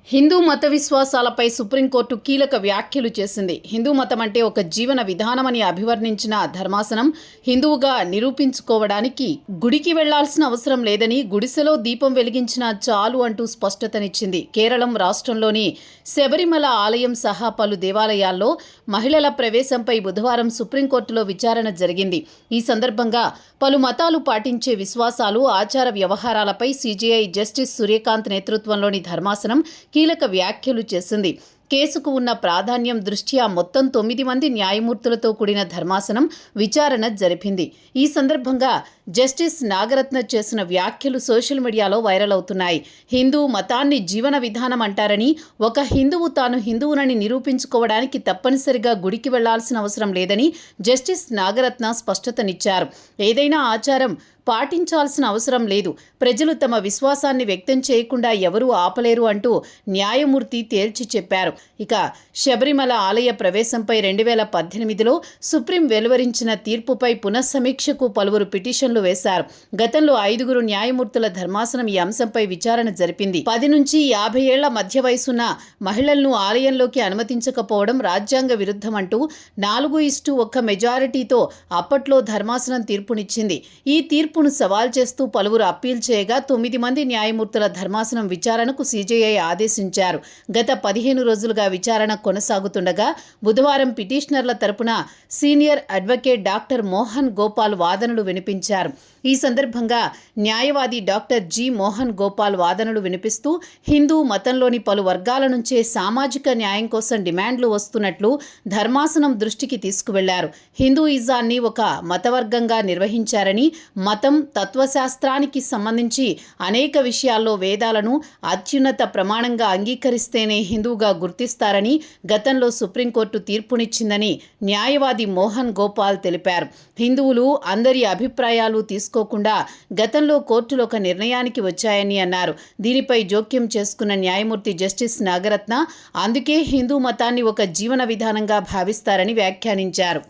హిందూ మత విశ్వాసాలపై సుప్రీంకోర్టు కీలక వ్యాఖ్యలు చేసింది. హిందూ మతం అంటే ఒక జీవన విధానమని అభివర్ణించిన ధర్మాసనం, హిందువుగా నిరూపించుకోవడానికి గుడికి వెళ్లాల్సిన అవసరం లేదని, గుడిసెలో దీపం వెలిగించినా చాలు అంటూ స్పష్టతనిచ్చింది. కేరళం రాష్ట్రంలోని శబరిమల ఆలయం సహా పలు దేవాలయాల్లో మహిళల ప్రవేశంపై బుధవారం సుప్రీంకోర్టులో విచారణ జరిగింది. ఈ సందర్భంగా పలు మతాలు పాటించే విశ్వాసాలు, ఆచార వ్యవహారాలపై సీజేఐ జస్టిస్ సూర్యకాంత్ నేతృత్వంలోని ధర్మాసనం కీలక వ్యాఖ్యలు చేసింది. కేసుకు ఉన్న ప్రాధాన్యం దృష్ట్యా మొత్తం 9 మంది న్యాయమూర్తులతో కూడిన ధర్మాసనం విచారణ జరిపింది. ఈ సందర్భంగా జస్టిస్ నాగరత్న చేసిన వ్యాఖ్యలు సోషల్ మీడియాలో వైరల్ అవుతున్నాయి. హిందూ మతాన్ని జీవన విధానం అంటారని, ఒక హిందువు తాను హిందువునని నిరూపించుకోవడానికి తప్పనిసరిగా గుడికి వెళ్లాల్సిన అవసరం లేదని జస్టిస్ నాగరత్న స్పష్టతనిచ్చారు. ఏదైనా ఆచారం పాటించాల్సిన అవసరం లేదు, ప్రజలు తమ విశ్వాసాన్ని వ్యక్తం చేయకుండా ఎవరూ ఆపలేరు అంటూ న్యాయమూర్తి తేల్చి చెప్పారు. ఇక శబరిమల ఆలయ ప్రవేశంపై 2018లో సుప్రీం వెలువరించిన తీర్పుపై పునఃసమీక్షకు పలువురు పిటిషన్లు వేశారు. గతంలో 5 న్యాయమూర్తుల ధర్మాసనం ఈ అంశంపై విచారణ జరిపింది. 10 నుంచి 50 ఏళ్ల మధ్య వయసున్న మహిళలను ఆలయంలోకి అనుమతించకపోవడం రాజ్యాంగ విరుద్ధమంటూ 4:1 మెజారిటీతో అప్పట్లో ధర్మాసనం తీర్పునిచ్చింది. ఈ తీర్పును సవాల్ చేస్తూ పలువురు అప్పీల్ చేయగా 9 మంది న్యాయమూర్తుల ధర్మాసనం విచారణకు సీజేఐ ఆదేశించారు. గత 15 రోజులుగా విచారణ కొనసాగుతుండగా బుధవారం పిటిషనర్ల తరపున senior advocate doctor Mohan Gopal వాదనలు వినిపించారు. ఈ సందర్భంగా న్యాయవాది డాక్టర్ జి మోహన్ గోపాల్ వాదనలు వినిపిస్తూ హిందూ మతంలోని పలు వర్గాల నుంచే సామాజిక న్యాయం కోసం డిమాండ్లు వస్తున్నట్లు ధర్మాసనం దృష్టికి తీసుకువెళ్లారు. హిందూయిజాన్ని ఒక మతవర్గంగా నిర్వహించారని, మతం తత్వశాస్త్రానికి సంబంధించి అనేక విషయాల్లో వేదాలను అత్యున్నత ప్రమాణంగా అంగీకరిస్తేనే హిందువుగా గుర్తిస్తారని గతంలో సుప్రీంకోర్టు తీర్పునిచ్చిందని న్యాయవాది మోహన్ గోపాల్ తెలిపారు. హిందువులు అందరి అభిప్రాయాలు తీసుకోకుండా గతంలో కోర్టులు ఒక నిర్ణయానికి వచ్చాయని అన్నారు. దీనిపై జోక్యం చేసుకున్న న్యాయమూర్తి జస్టిస్ నాగరత్న అందుకే హిందూ మతాన్ని ఒక జీవన విధానంగా భావిస్తారని వ్యాఖ్యానించారు.